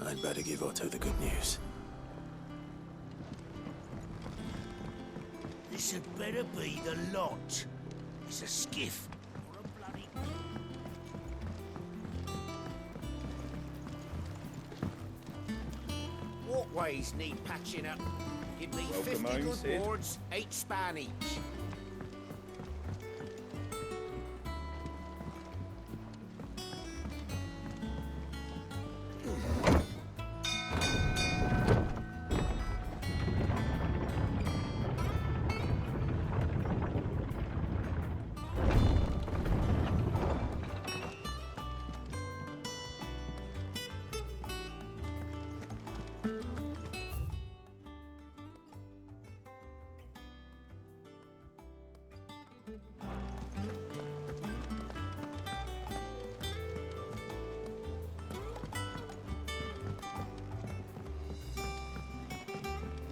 I'd better give Otto the good news. This had better be the lot. It's a skiff. Or a bloody... Walkways need patching up. Give me Welcome 50 home, good Sid. boards, 8 span each.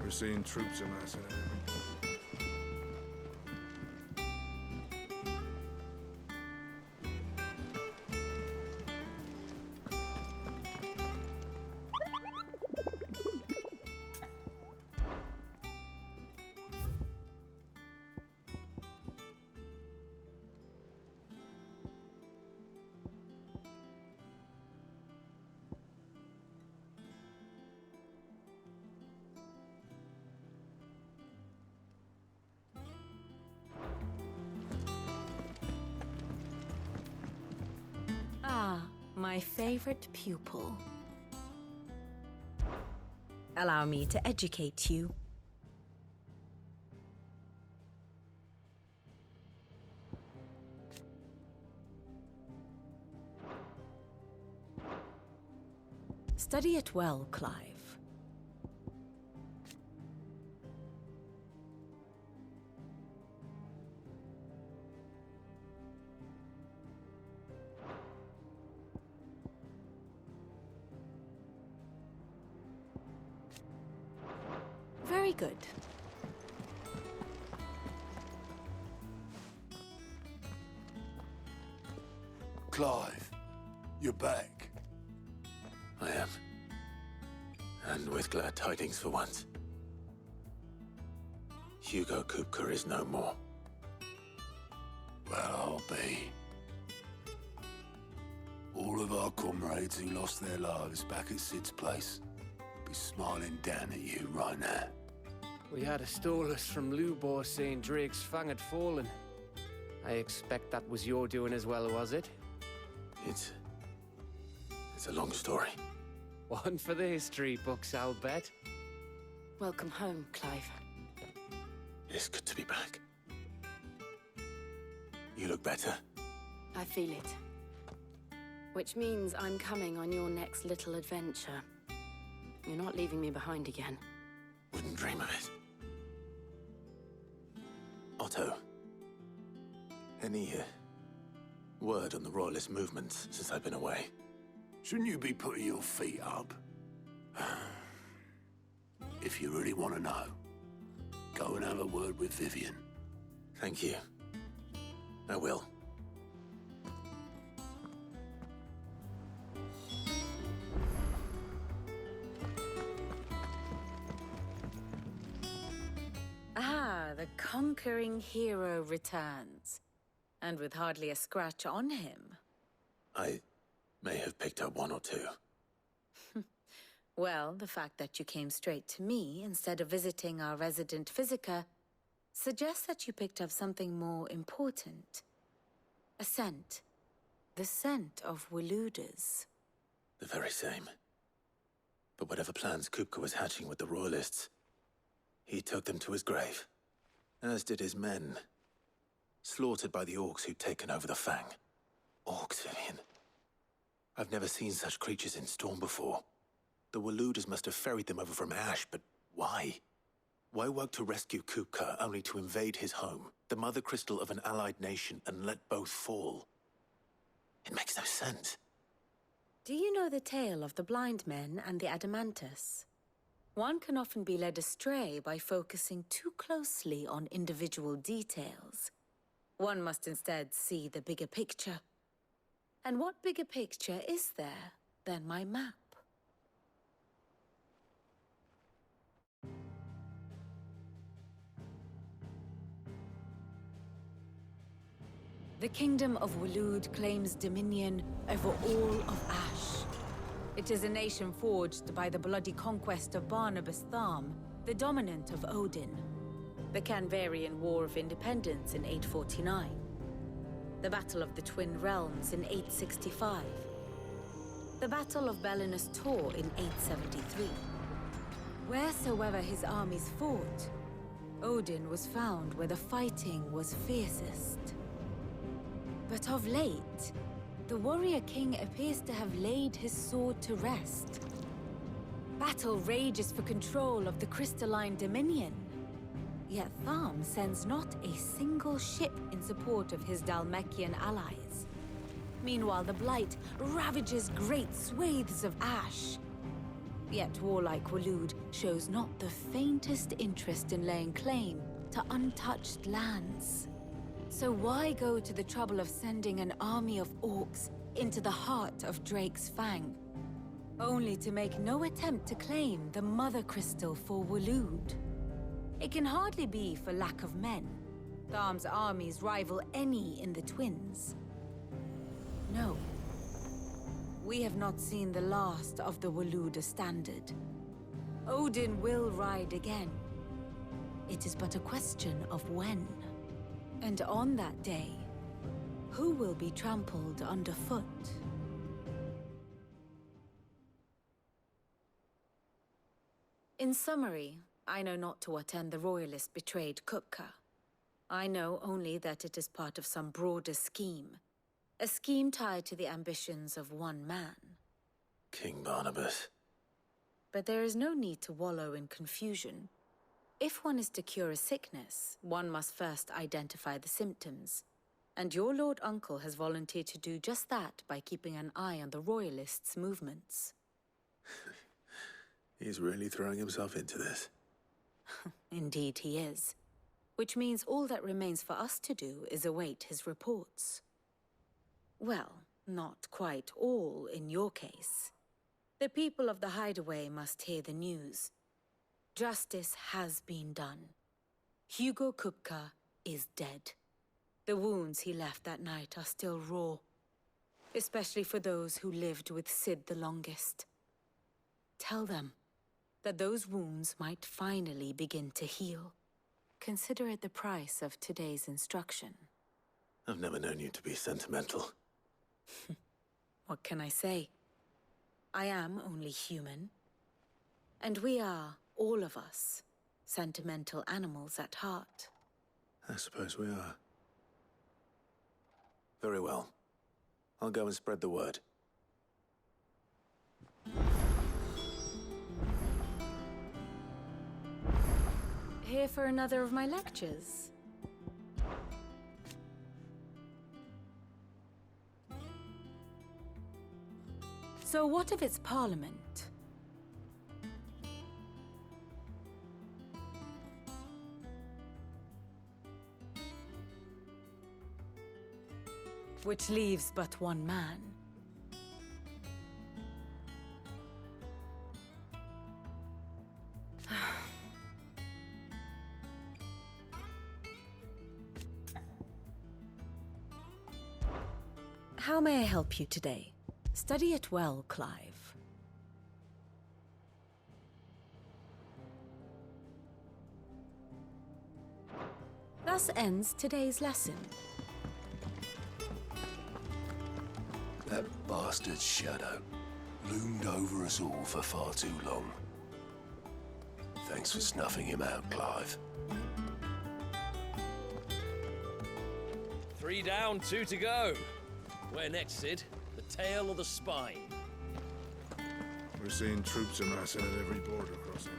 We're seeing troops amassing. Ah, my favorite pupil. Allow me to educate you. Study it well, Clive. Very good. Clive, you're back. I am. And with glad tidings for once. Hugo Kupka is no more. Well, I'll be. All of our comrades who lost their lives back at Sid's place be smiling down at you right now. We had a stolus from Lubor saying Drake's fang had fallen. I expect that was your doing as well, was it? It's a long story. One for the history books, I'll bet. Welcome home, Clive. It's good to be back. You look better. I feel it. Which means I'm coming on your next little adventure. You're not leaving me behind again. Wouldn't dream of it. Otto, any word on the Royalist movements since I've been away? Shouldn't you be putting your feet up? If you really want to know, go and have a word with Vivian. Thank you. I will. Ah, the conquering hero returns. And with hardly a scratch on him. I may have picked up one or two. Well, the fact that you came straight to me instead of visiting our resident physiker suggests that you picked up something more important. A scent. The scent of Waludas. The very same. But whatever plans Kupka was hatching with the Royalists, he took them to his grave. As did his men. Slaughtered by the orcs who'd taken over the Fang. Orcs, Vivian. I've never seen such creatures in Storm before. The Waludas must have ferried them over from Ash, but why? Why work to rescue Kupka only to invade his home, the mother crystal of an allied nation, and let both fall? It makes no sense. Do you know the tale of the blind men and the Adamantus? One can often be led astray by focusing too closely on individual details. One must instead see the bigger picture. And what bigger picture is there than my map? The Kingdom of Waloed claims dominion over all of Ash. It is a nation forged by the bloody conquest of Barnabas Tharm, the dominant of Odin. The Canvarian War of Independence in 849. The Battle of the Twin Realms in 865. The Battle of Belinus Tor in 873. Wheresoever his armies fought, Odin was found where the fighting was fiercest. But of late, the warrior king appears to have laid his sword to rest. Battle rages for control of the crystalline dominion. Yet Tharm sends not a single ship in support of his Dhalmekian allies. Meanwhile, the Blight ravages great swathes of Ash. Yet warlike Waloed shows not the faintest interest in laying claim to untouched lands. So why go to the trouble of sending an army of orcs into the heart of Drake's Fang, only to make no attempt to claim the Mother Crystal for Waloed? It can hardly be for lack of men. Tharm's armies rival any in the Twins. No. We have not seen the last of the Waloed Standard. Odin will ride again. It is but a question of when. And on that day, who will be trampled underfoot? In summary, I know not to what end the Royalists betrayed Kupka. I know only that it is part of some broader scheme. A scheme tied to the ambitions of one man. King Barnabas. But there is no need to wallow in confusion. If one is to cure a sickness, one must first identify the symptoms. And your Lord Uncle has volunteered to do just that by keeping an eye on the Royalists' movements. He's really throwing himself into this. Indeed he is. Which means all that remains for us to do is await his reports. Well, not quite all in your case. The people of the Hideaway must hear the news. Justice has been done. Hugo Kupka is dead. The wounds he left that night are still raw, especially for those who lived with Sid the longest. Tell them that those wounds might finally begin to heal. Consider it the price of today's instruction. I've never known you to be sentimental. What can I say? I am only human. And we are, all of us, sentimental animals at heart. I suppose we are. Very well. I'll go and spread the word. Here for another of my lectures? So what of its parliament? Which leaves but one man. How may I help you today? Study it well, Clive. Thus ends today's lesson. That bastard's shadow loomed over us all for far too long. Thanks for snuffing him out, Clive. 3 down, 2 to go. Where next, Sid? The tail or the spine? We're seeing troops amassing at every border crossing.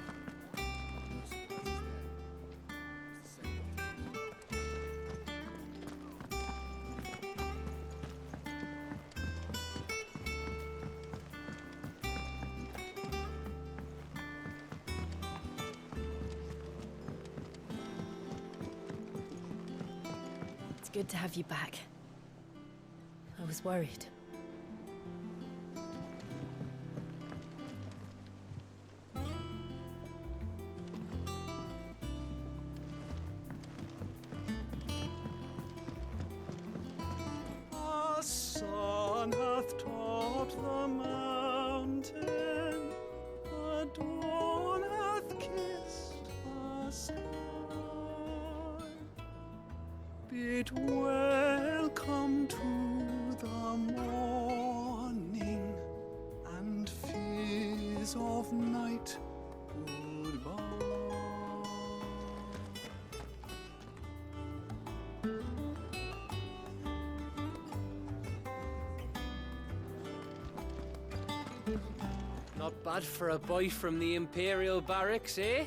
It's good to have you back. I was worried. up the mountain, the dawn hath kissed the sky. Bid welcome to the morning, and fears of night goodbye. Not bad for a boy from the Imperial Barracks, eh?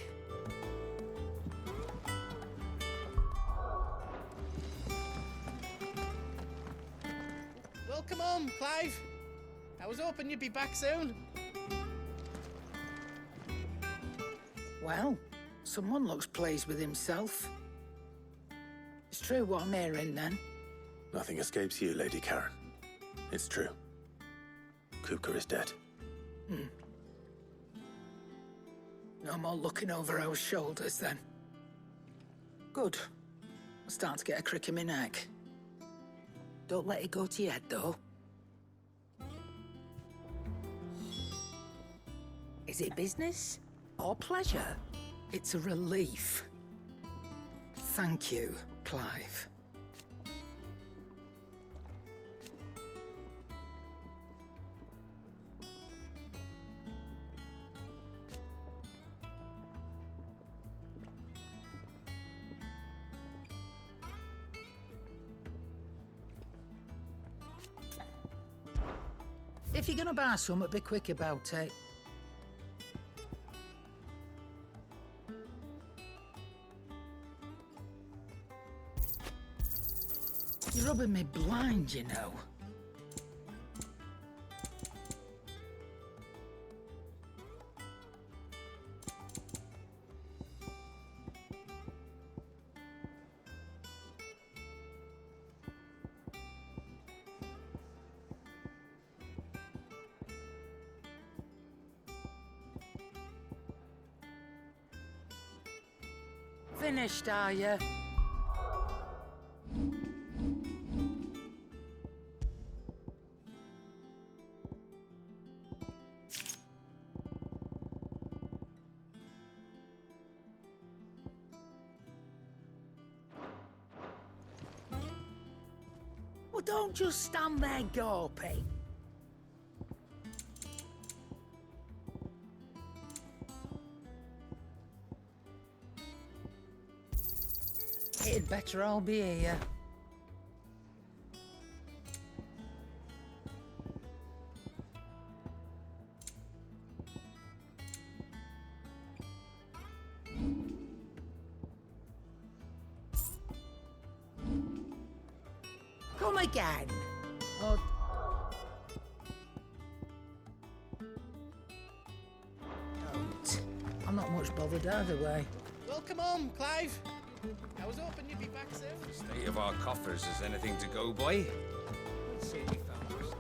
Welcome home, Clive. I was hoping you'd be back soon. Well, someone looks pleased with himself. It's true what I'm hearing, then. Nothing escapes you, Lady Karen. It's true. Kupka is dead. No more looking over our shoulders, then. Good. I'm starting to get a crick in my neck. Don't let it go to your head, though. Is it business or pleasure? It's a relief. Thank you, Clive. If you're gonna buy some, be quick about it. You're rubbing me blind, you know. Finished, are you? Well, don't just stand there gawping. It'd better all be here. Come again. Oh. Don't. I'm not much bothered either way. Welcome home, Clive. I was hoping you'd be back soon. The state of our coffers is anything to go by. Let's see we found ours.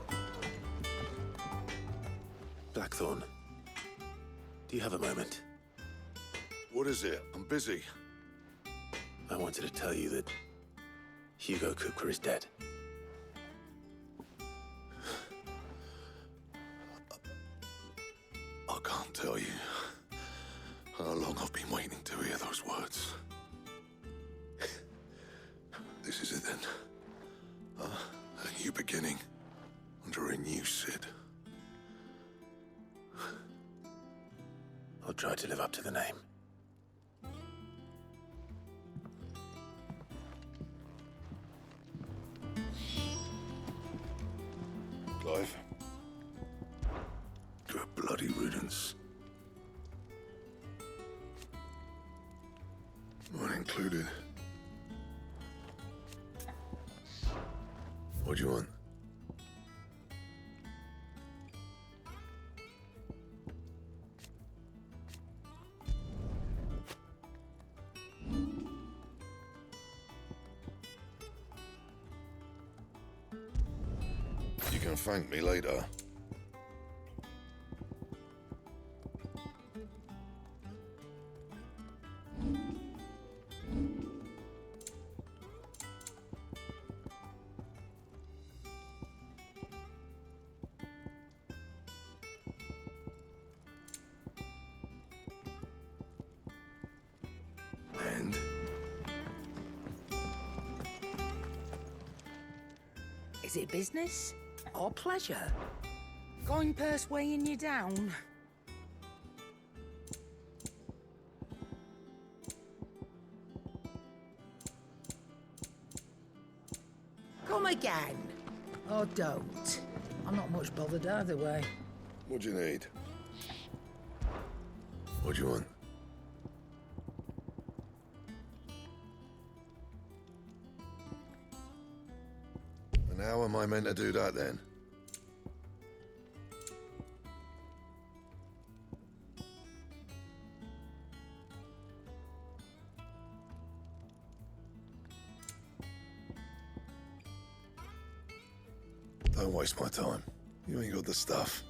Blackthorn, do you have a moment? What is it? I'm busy. I wanted to tell you that Hugo Kupka is dead. I can't tell you how long I've been waiting to hear those words. This is it then. A new beginning under a new Sid. I'll try to live up to the name. Clive. Good bloody riddance. Mine included. What do you want? You can thank me later. Is it business or pleasure? Coin purse weighing you down? Come again. Or don't. I'm not much bothered either way. What do you need? What do you want? And how am I meant to do that then? Don't waste my time. You ain't got the stuff.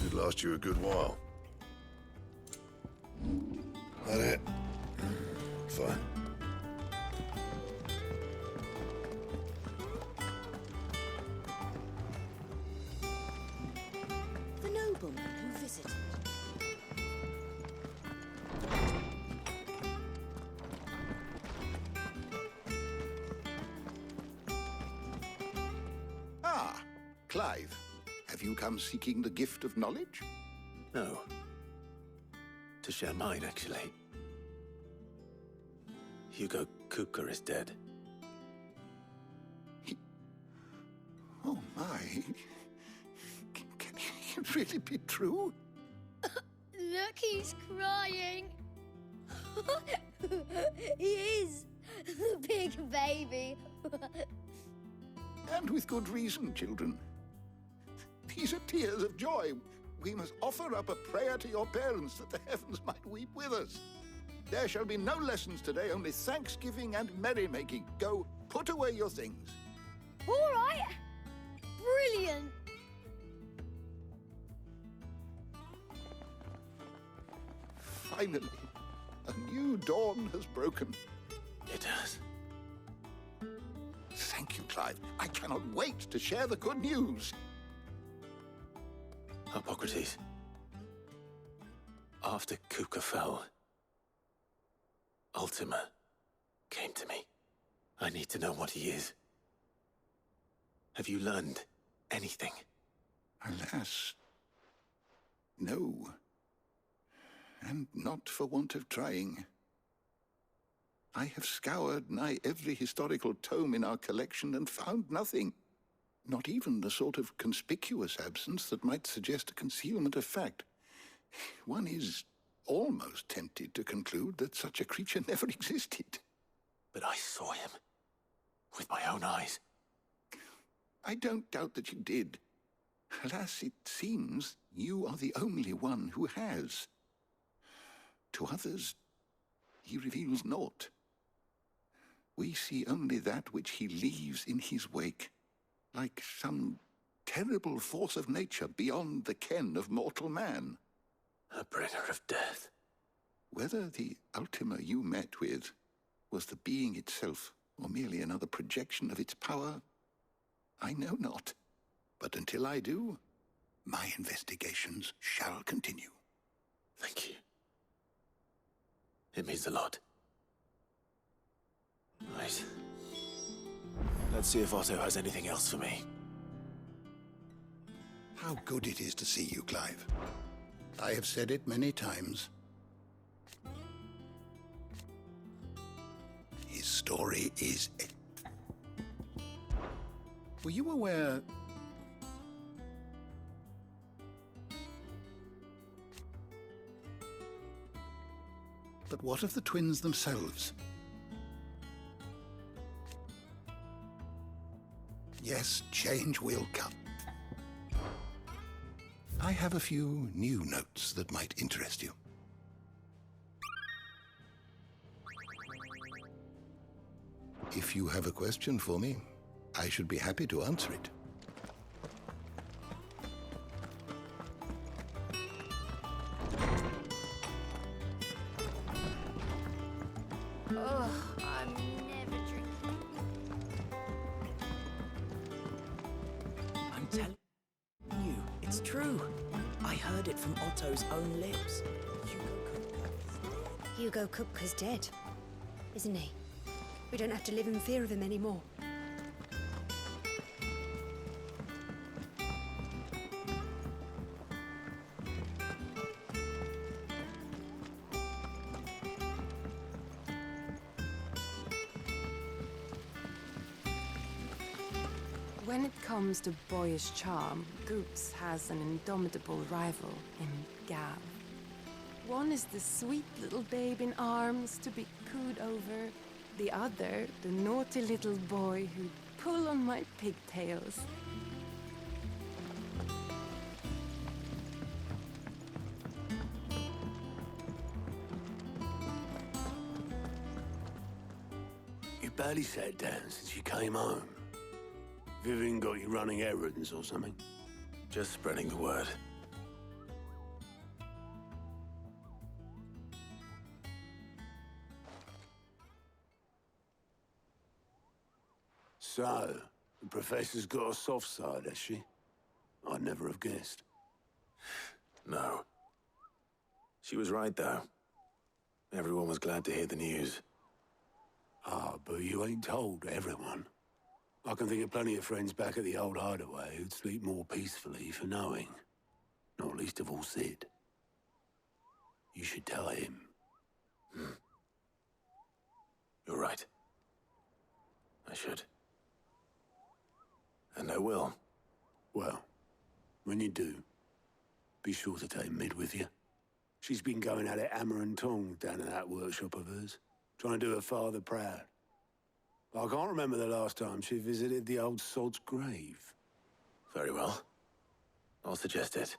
It'd last you a good while. That it? Fine. The nobleman who visited. Ah, Clive. Have you come seeking the gift of knowledge? No. To share mine, actually. Hugo Kupka is dead. Oh, my. Can it really be true? Look, he's crying. He is. The big baby. And with good reason, children. These are tears of joy. We must offer up a prayer to your parents that the heavens might weep with us. There shall be no lessons today, only thanksgiving and merrymaking. Go, put away your things. All right. Brilliant. Finally, a new dawn has broken. It has. Thank you, Clive. I cannot wait to share the good news. Hippocrates. After Kupka fell, Ultima came to me. I need to know what he is. Have you learned anything? Alas, no. And not for want of trying. I have scoured nigh every historical tome in our collection and found nothing. Not even the sort of conspicuous absence that might suggest a concealment of fact. One is almost tempted to conclude that such a creature never existed. But I saw him. With my own eyes. I don't doubt that you did. Alas, it seems you are the only one who has. To others, he reveals naught. We see only that which he leaves in his wake, like some terrible force of nature beyond the ken of mortal man. A bringer of death. Whether the Ultima you met with was the being itself, or merely another projection of its power, I know not. But until I do, my investigations shall continue. Thank you. It means a lot. Right. Let's see if Otto has anything else for me. How good it is to see you, Clive. I have said it many times. His story is... Were you aware... But what of the twins themselves? Yes, change will come. I have a few new notes that might interest you. If you have a question for me, I should be happy to answer it. Oh, I'm never drinking. I'm telling you, it's true. I heard it from Otto's own lips. Hugo Kupka's dead, isn't he? We don't have to live in fear of him anymore. When it comes to boyish charm, Goops has an indomitable rival in Gav. One is the sweet little babe in arms to be cooed over. The other, the naughty little boy who'd pull on my pigtails. You barely sat down since you came home. Vivian got you running errands or something? Just spreading the word. So, the professor's got a soft side, has she? I'd never have guessed. No. She was right, though. Everyone was glad to hear the news. Ah, but you ain't told everyone. I can think of plenty of friends back at the old hideaway who'd sleep more peacefully for knowing. Not least of all Sid. You should tell him. You're right. I should. And I will. Well, when you do, be sure to take Mid with you. She's been going at it hammer and tongs down in that workshop of hers, trying to do her father proud. I can't remember the last time she visited the old sod's grave. Very well. I'll suggest it.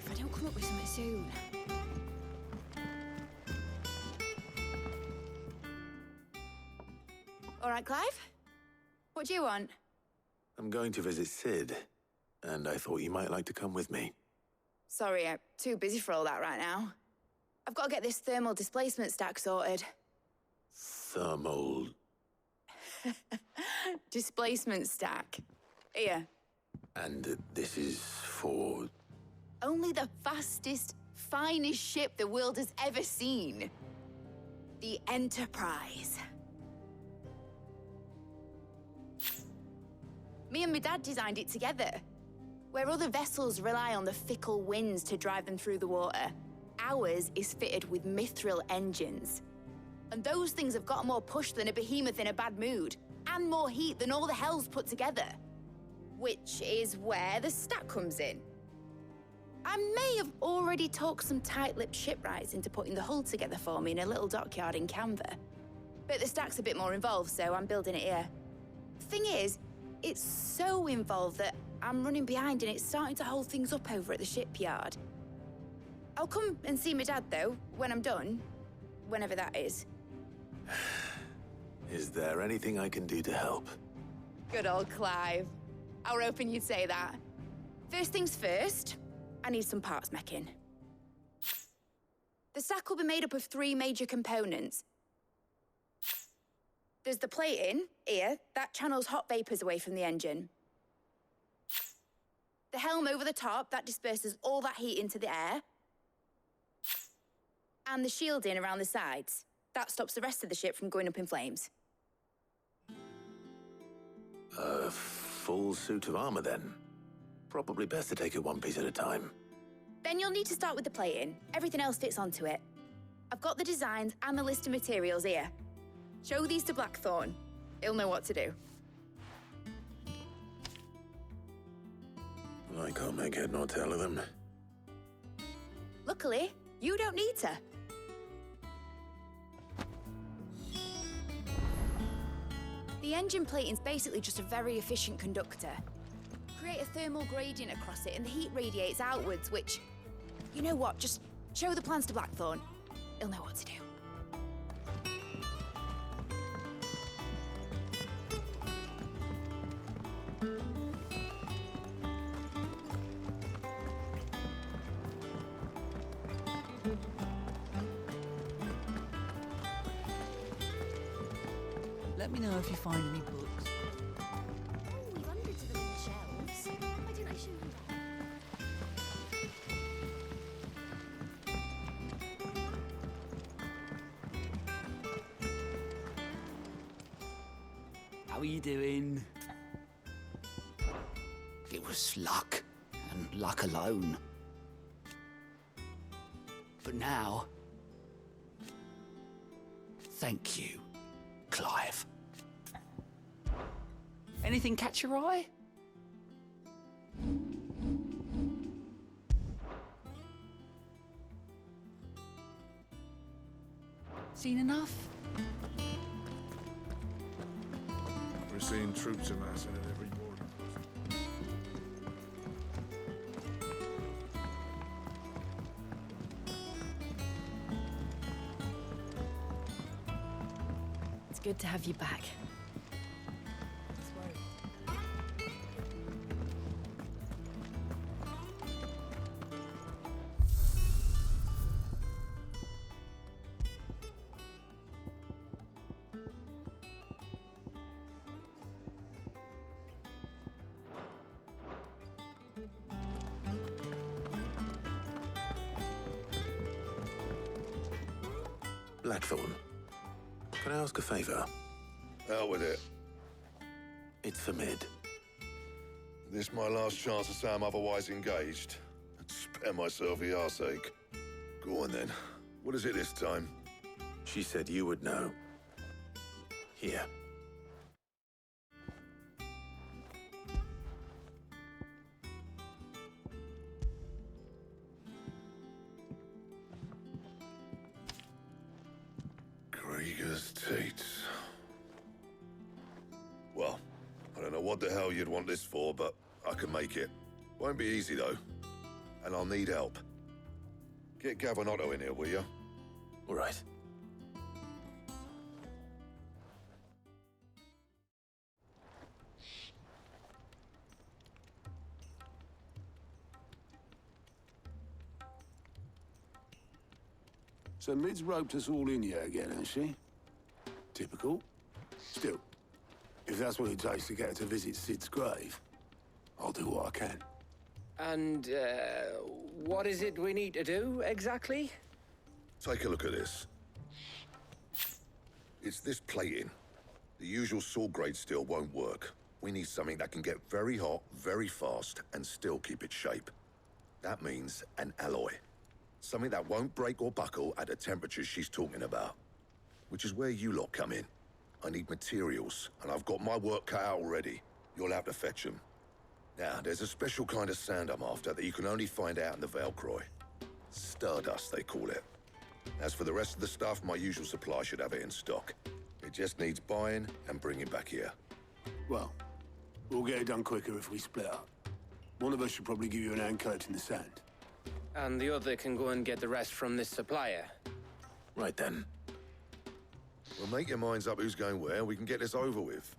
If I don't come up with something soon. All right, Clive? What do you want? I'm going to visit Sid, and I thought you might like to come with me. Sorry, I'm too busy for all that right now. I've got to get this thermal displacement stack sorted. Thermal... Displacement stack. Here. And this is for... Only the fastest, finest ship the world has ever seen. The Enterprise. Me and my dad designed it together. Where other vessels rely on the fickle winds to drive them through the water, ours is fitted with mithril engines. And those things have got more push than a behemoth in a bad mood, and more heat than all the hells put together. Which is where the stack comes in. I may have already talked some tight-lipped shipwrights into putting the hull together for me in a little dockyard in Canva. But the stack's a bit more involved, so I'm building it here. Thing is, it's so involved that I'm running behind and it's starting to hold things up over at the shipyard. I'll come and see my dad, though, when I'm done. Whenever that is. Is there anything I can do to help? Good old Clive. I were hoping you'd say that. First things first, I need some parts meching. The stack will be made up of 3 major components. There's the plating, here, that channels hot vapors away from the engine. The helm over the top, that disperses all that heat into the air. And the shielding around the sides. That stops the rest of the ship from going up in flames. A full suit of armor, then. Probably best to take it one piece at a time. Then you'll need to start with the plating. Everything else fits onto it. I've got the designs and the list of materials here. Show these to Blackthorn. He'll know what to do. I can't make head nor tail of them. Luckily, you don't need to. The engine plating's basically just a very efficient conductor. Create a thermal gradient across it and the heat radiates outwards, which... You know what, just show the plans to Blackthorn. He'll know what to do. Let me know if you find any books. Oh, we've hundreds of them on the shelves. Why didn't I show you that? How are you doing? It was luck, and luck alone. But now, thank you, Clive. Anything catch your eye? Seen enough? We're seeing troops amassing at every border. It's good to have you back. Blackthorn, can I ask a favor? Out with it. It's for Mid. This my last chance to say I'm otherwise engaged. Spare myself the arseache. Go on then. What is it this time? She said you would know. Here. Krieger's Tate. Well, I don't know what the hell you'd want this for, but I can make it. Won't be easy, though. And I'll need help. Get Gavin in here, will you? All right. So Mid's roped us all in here again, has she? Typical. Still, if that's what it takes to get her to visit Sid's grave, I'll do what I can. And, what is it we need to do, exactly? Take a look at this. It's this plating. The usual sword grade steel won't work. We need something that can get very hot, very fast, and still keep its shape. That means an alloy. Something that won't break or buckle at the temperatures she's talking about. Which is where you lot come in. I need materials, and I've got my work cut out already. You'll have to fetch them. Now, there's a special kind of sand I'm after that you can only find out in the Valcroy. Stardust, they call it. As for the rest of the stuff, my usual supply should have it in stock. It just needs buying and bringing back here. Well, we'll get it done quicker if we split up. One of us should probably give you an hand collecting the sand. And the other can go and get the rest from this supplier. Right then. Well, make your minds up who's going where, and we can get this over with.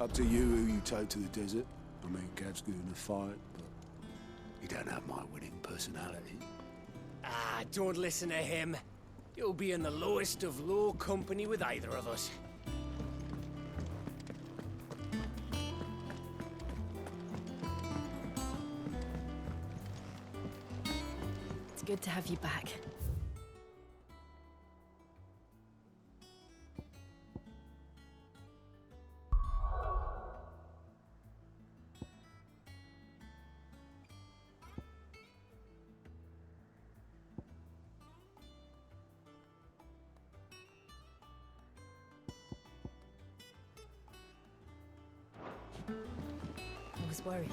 Up to you who you take to the desert. I mean, Gav's good in a fight, but he don't have my winning personality. Ah, don't listen to him. You'll be in the lowest of low company with either of us. It's good to have you back. I was worried.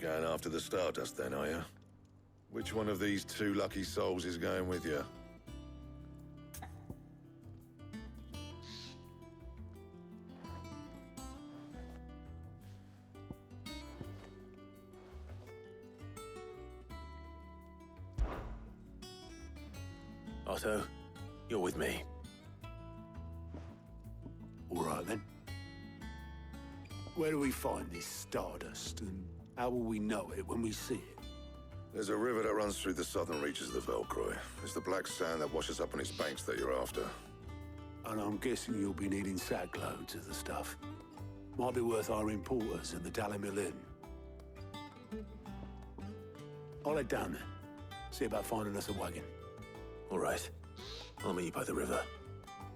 Going after the Stardust then, are you? Which one of these two lucky souls is going with you? Otto, you're with me. All right, then. Where do we find this Stardust, and how will we know it when we see it? There's a river that runs through the southern reaches of the Velcroy. It's the black sand that washes up on its banks that you're after. And I'm guessing you'll be needing sackloads of the stuff. Might be worth hiring porters at the Dalimil Inn. I'll head down there. See about finding us a wagon. All right. I'll meet you by the river.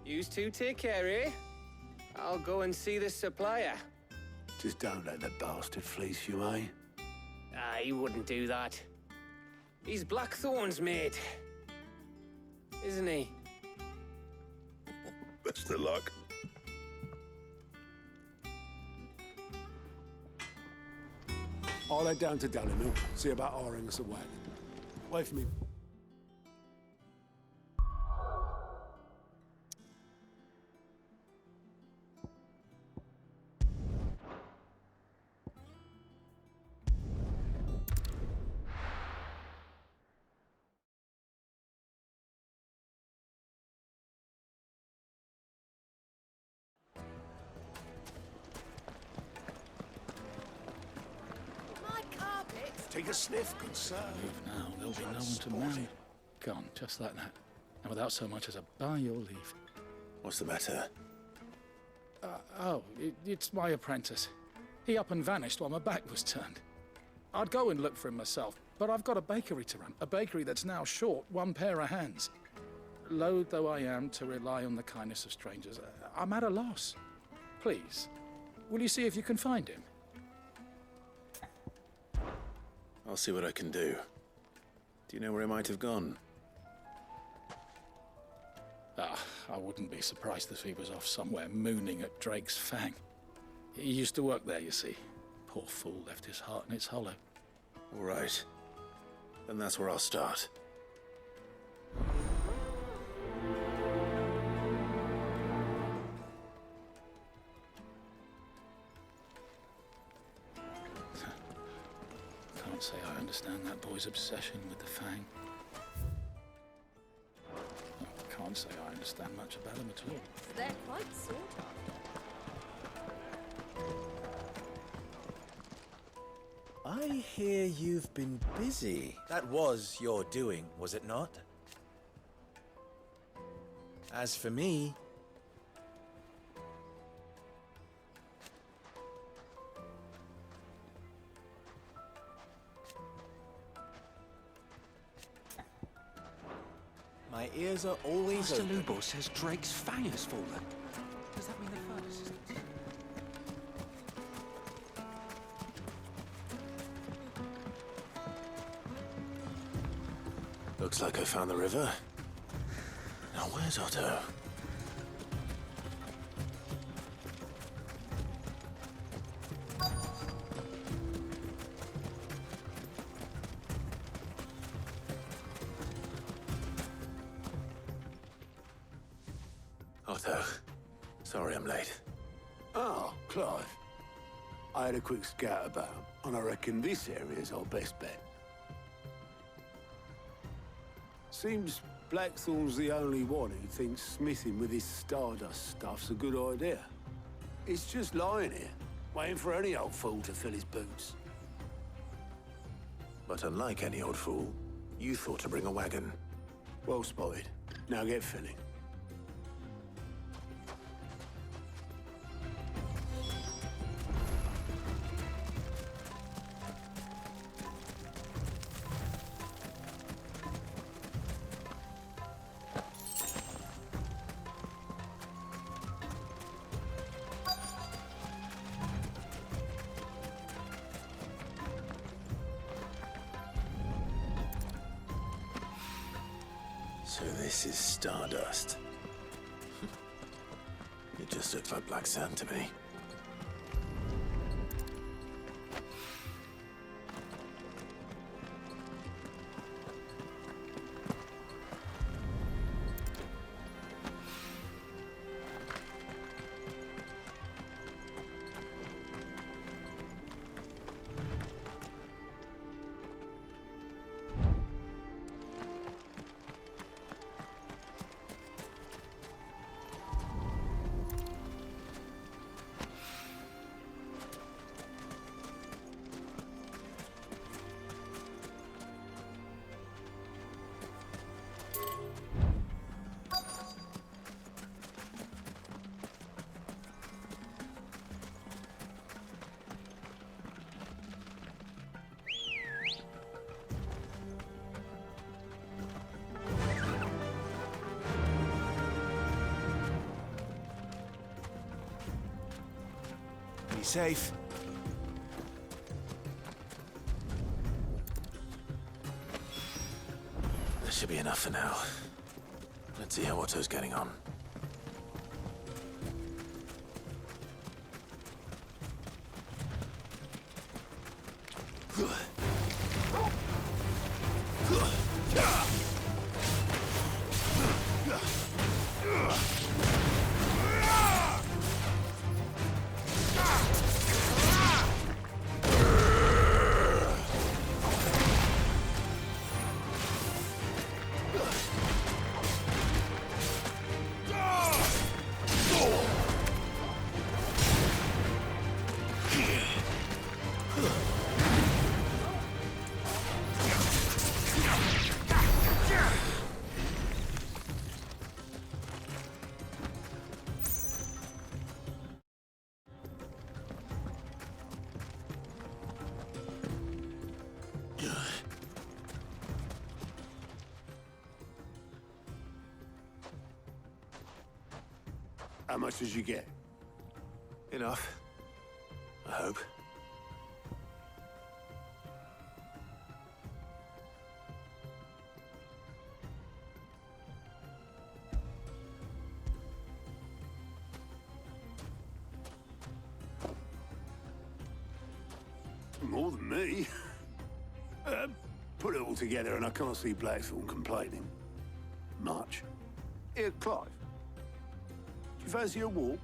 Yous two take care, eh? I'll go and see this supplier. Just don't let the bastard fleece you, eh? Ah, he wouldn't do that. He's Blackthorn's mate. Isn't he? Best of luck. I'll head down to Dalimil, see about hiring us a wagon. Wait for me. Take a sniff, good sir. Move now, there'll be no one to marry. Gone, just like that. And without so much as a by your leave. What's the matter? It's my apprentice. He up and vanished while my back was turned. I'd go and look for him myself, but I've got a bakery to run. A bakery that's now short one pair of hands. Loath though I am to rely on the kindness of strangers, I'm at a loss. Please, will you see if you can find him? I'll see what I can do. Do you know where he might have gone? I wouldn't be surprised if he was off somewhere mooning at Drake's Fang. He used to work there, you see. Poor fool left his heart in its hollow. All right. Then that's where I'll start. Can't say I understand that boy's obsession with the Fang. Can't say I understand much about him at all. They're quite sought after. I hear you've been busy. That was your doing, was it not? As for me... my ears are always Master open. Lubor says Drake's Fang has fallen. Does that mean the third assistance? Looks like I found the river. Now where's Otto? Otto, sorry I'm late. Oh, Clive. I had a quick scout about, and I reckon this area's our best bet. Seems Blackthorn's the only one who thinks smithing with his Stardust stuff's a good idea. It's just lying here, waiting for any old fool to fill his boots. But unlike any old fool, you thought to bring a wagon. Well spotted. Now get filling. So this is Stardust. It just looks like black sand to me. Be safe. That should be enough for now. Let's see how Otto's getting on. How much did you get? Enough. I hope. More than me. Put it all together and I can't see Blackthorn complaining. Much. Here, Clive. Do you fancy a walk?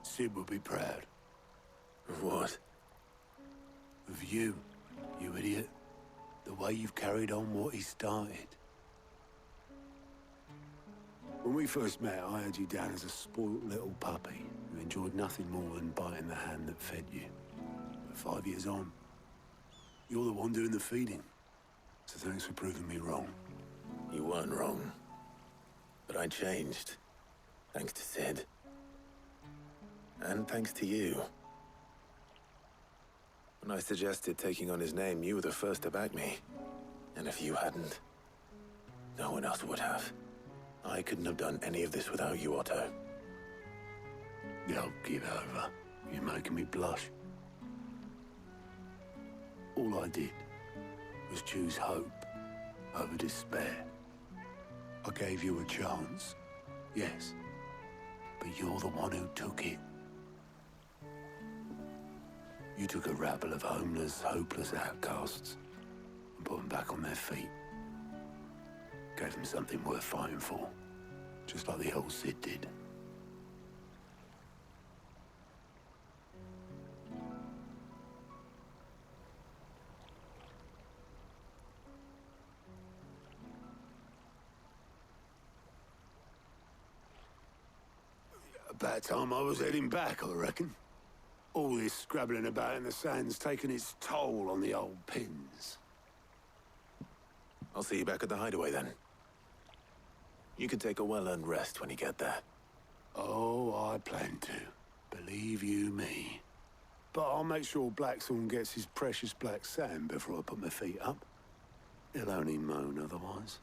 Sid would be proud. Of what? Of you, you idiot. The way you've carried on what he started. When we first met, I had you down as a spoilt little puppy who enjoyed nothing more than biting the hand that fed you. But 5 years on, you're the one doing the feeding. So thanks for proving me wrong. You weren't wrong. But I changed. Thanks to Sid. And thanks to you. When I suggested taking on his name, you were the first to back me. And if you hadn't, no one else would have. I couldn't have done any of this without you, Otto. Yo, give over. You're making me blush. All I did was choose hope over despair. I gave you a chance, yes, but you're the one who took it. You took a rabble of homeless, hopeless outcasts and put them back on their feet. Gave them something worth fighting for, just like the old Sid did. About time I was heading back, I reckon. All this scrabbling about in the sand's taken its toll on the old pins. I'll see you back at the hideaway then. You can take a well-earned rest when you get there. Oh, I plan to. Believe you me. But I'll make sure Blackthorn gets his precious black sand before I put my feet up. He'll only moan otherwise.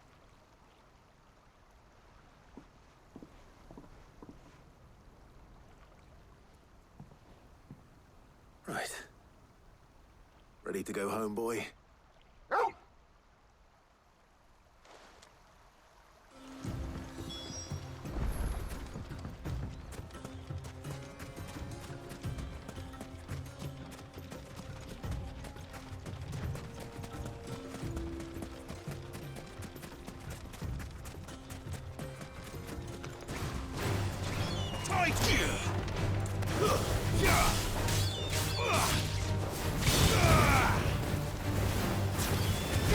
Right. Ready to go home, boy?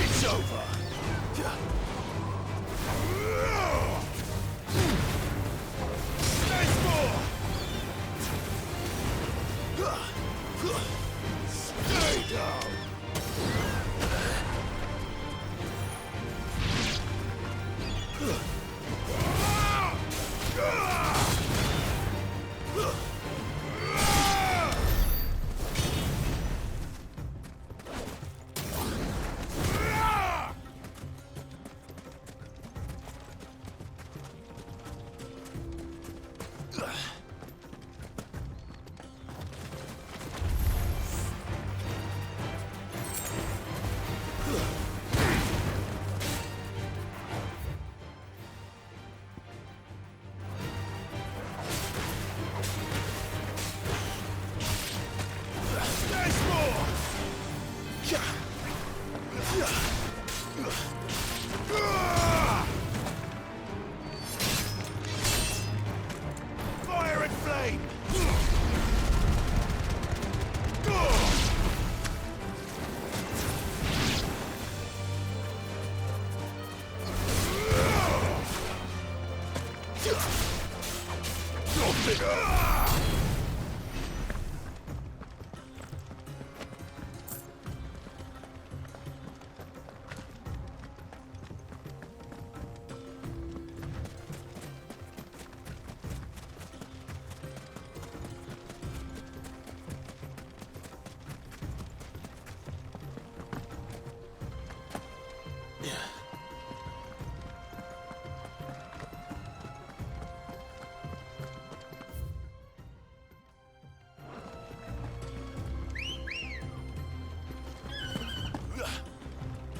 It's over. There's more. Stay down.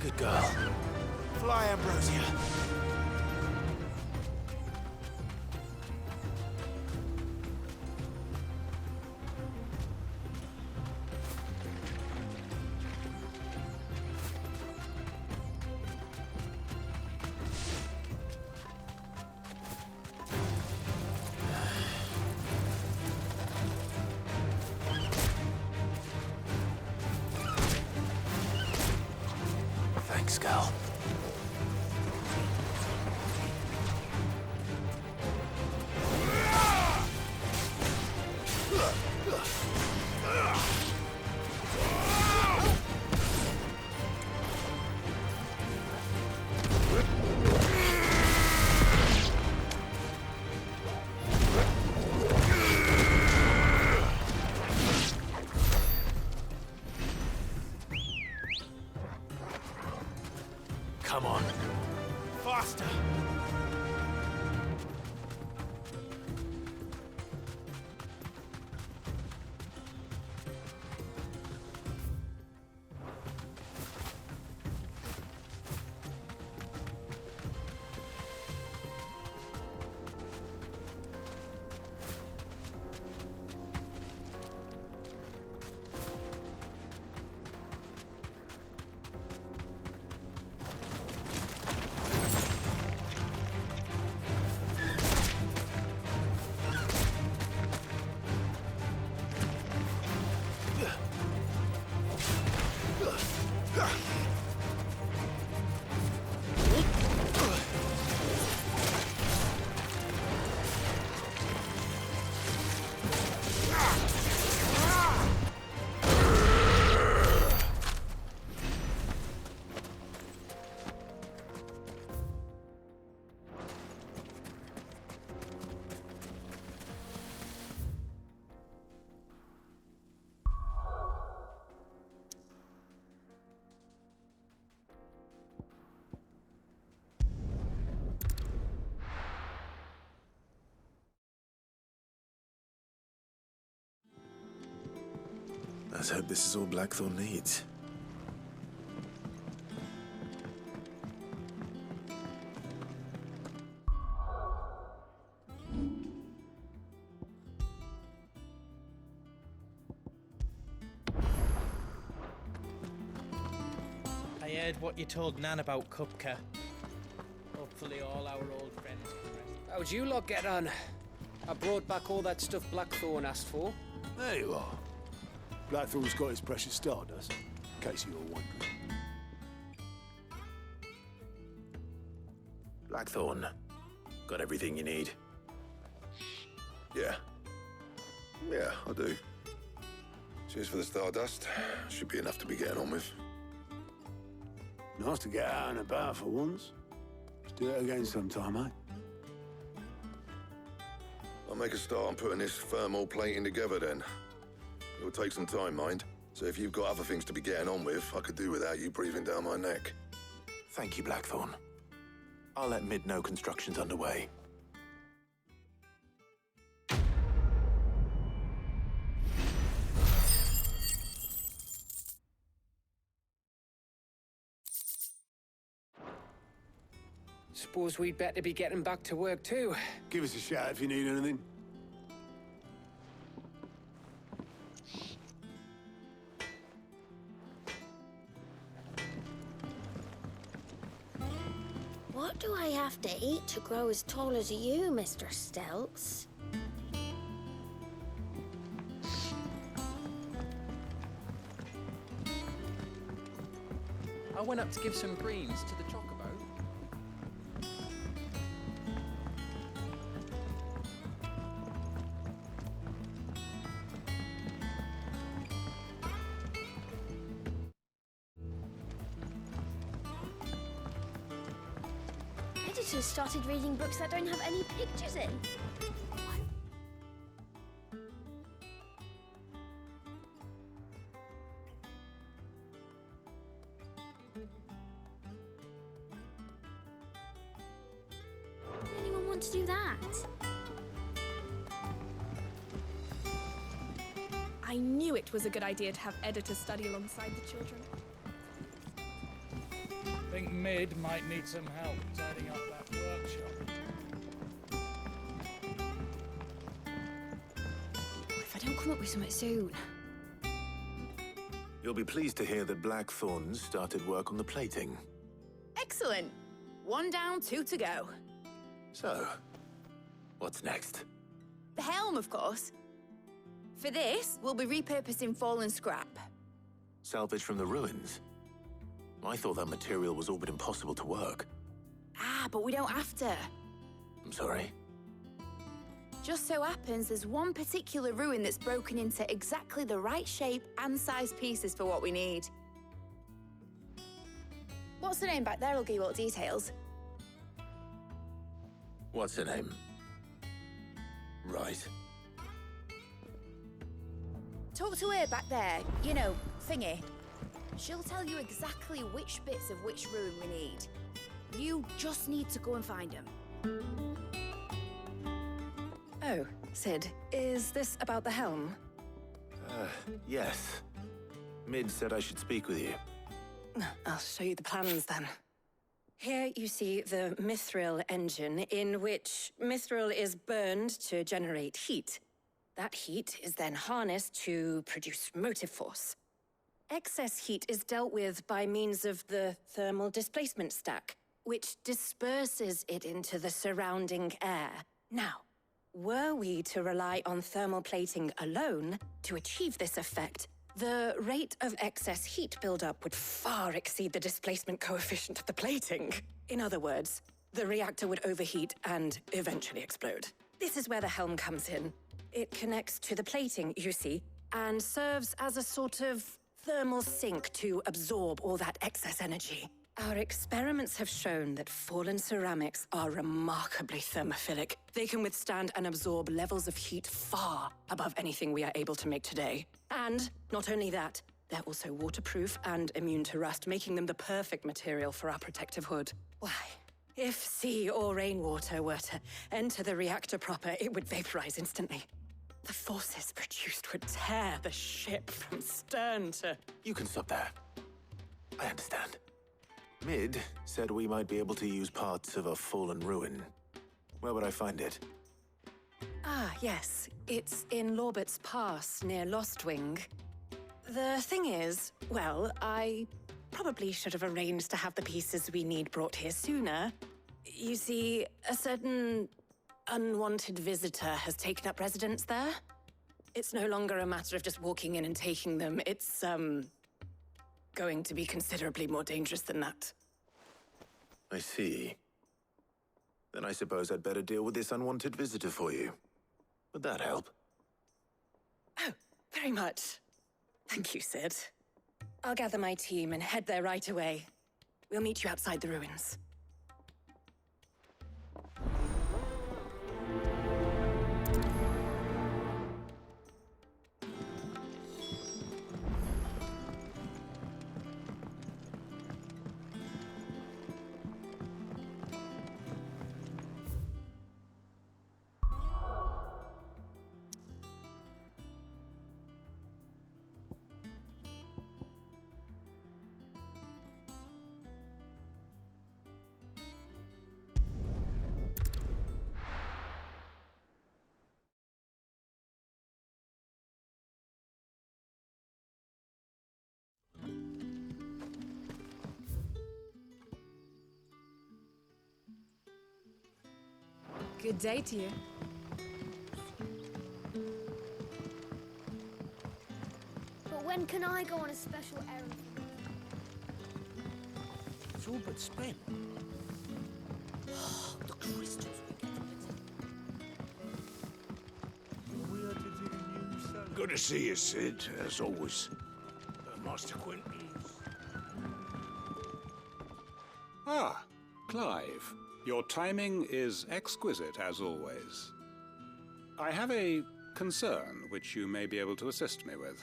Good girl. Fly, Ambrosia. Thanks, girl. Come on. Faster! Let's hope this is all Blackthorn needs. I heard what you told Nan about Kupka. Hopefully all our old friends can rest. How'd you lot get on? I brought back all that stuff Blackthorn asked for. There you are. Blackthorn's got his precious stardust, in case you were wondering. Blackthorn, got everything you need? Yeah. Yeah, I do. Cheers for the stardust. Should be enough to be getting on with. Nice to get out and about for once. Let's do it again sometime, eh? I'll make a start on putting this thermal plating together then. It'll take some time, mind. So if you've got other things to be getting on with, I could do without you breathing down my neck. Thank you, Blackthorn. I'll let Mid know construction's underway. Suppose we'd better be getting back to work too. Give us a shout if you need anything. What do I have to eat to grow as tall as you, Mr. Stelz? I went up to give some greens to the chocobo. editors started reading books that don't have any pictures in. Anyone want to do that? I knew it was a good idea to have editors study alongside the children. Think Mid might need some help tidying up that workshop. If I don't come up with something soon. You'll be pleased to hear that Blackthorn's started work on the plating. Excellent. 1 down, 2 to go. So, what's next? The helm, of course. For this, we'll be repurposing fallen scrap. Salvage from the ruins? I thought that material was all but impossible to work. Ah, but we don't have to. I'm sorry. Just so happens there's one particular ruin that's broken into exactly the right shape and size pieces for what we need. What's the name back there? I'll give you all the details. What's her name? Right. Talk to her back there. You know, thingy. She'll tell you exactly which bits of which ruin we need. You just need to go and find them. Oh, Sid, is this about the helm? Yes. Mid said I should speak with you. I'll show you the plans then. Here you see the mithril engine, in which mithril is burned to generate heat. That heat is then harnessed to produce motive force. Excess heat is dealt with by means of the thermal displacement stack, which disperses it into the surrounding air. Now, were we to rely on thermal plating alone to achieve this effect, the rate of excess heat buildup would far exceed the displacement coefficient of the plating. In other words, the reactor would overheat and eventually explode. This is where the helm comes in. It connects to the plating, you see, and serves as a sort of thermal sink to absorb all that excess energy. Our experiments have shown that fallen ceramics are remarkably thermophilic. They can withstand and absorb levels of heat far above anything we are able to make today. And not only that, they're also waterproof and immune to rust, making them the perfect material for our protective hood. Why, if sea or rainwater were to enter the reactor proper, it would vaporize instantly. The forces produced would tear the ship from stern to... You can stop there. I understand. Mid said we might be able to use parts of a fallen ruin. Where would I find it? Ah, yes. It's in Lorbert's Pass, near Lostwing. The thing is, well, I probably should have arranged to have the pieces we need brought here sooner. You see, a certain unwanted visitor has taken up residence there. It's no longer a matter of just walking in and taking them. It's, going to be considerably more dangerous than that. I see. Then I suppose I'd better deal with this unwanted visitor for you. Would that help? Oh, very much. Thank you, Sid. I'll gather my team and head there right away. We'll meet you outside the ruins. Good day to you. But when can I go on a special errand? It's all but spent. The crystals we get. Good to see you, Sid, as always. Master Quentin. Ah, Clive, your timing is exquisite as always. I have a concern which you may be able to assist me with.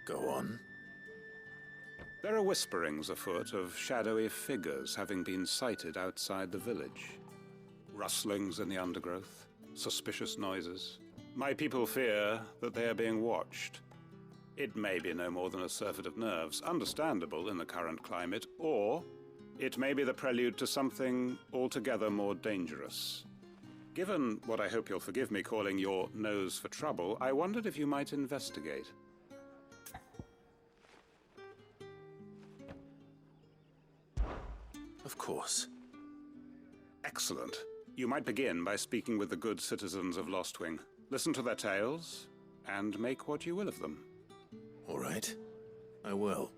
Go on. There are whisperings afoot of shadowy figures having been sighted outside the village. Rustlings in the undergrowth, suspicious noises. My people fear that they are being watched. It may be no more than a surfeit of nerves, understandable in the current climate, or it may be the prelude to something altogether more dangerous. Given what I hope you'll forgive me calling your nose for trouble, I wondered if you might investigate. Of course. Excellent. You might begin by speaking with the good citizens of Lostwing. Listen to their tales, and make what you will of them. All right. I will.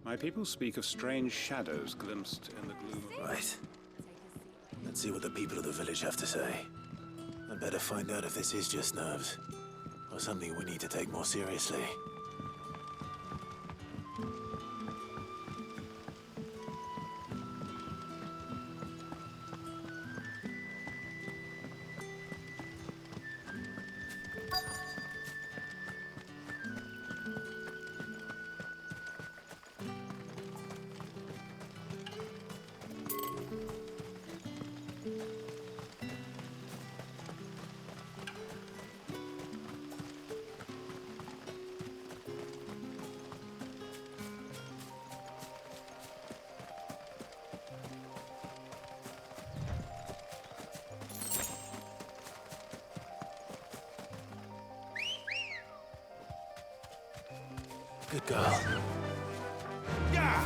My people speak of strange shadows glimpsed in the gloom of... Right. Let's see what the people of the village have to say. I'd better find out if this is just nerves, or something we need to take more seriously. Good girl. Yeah!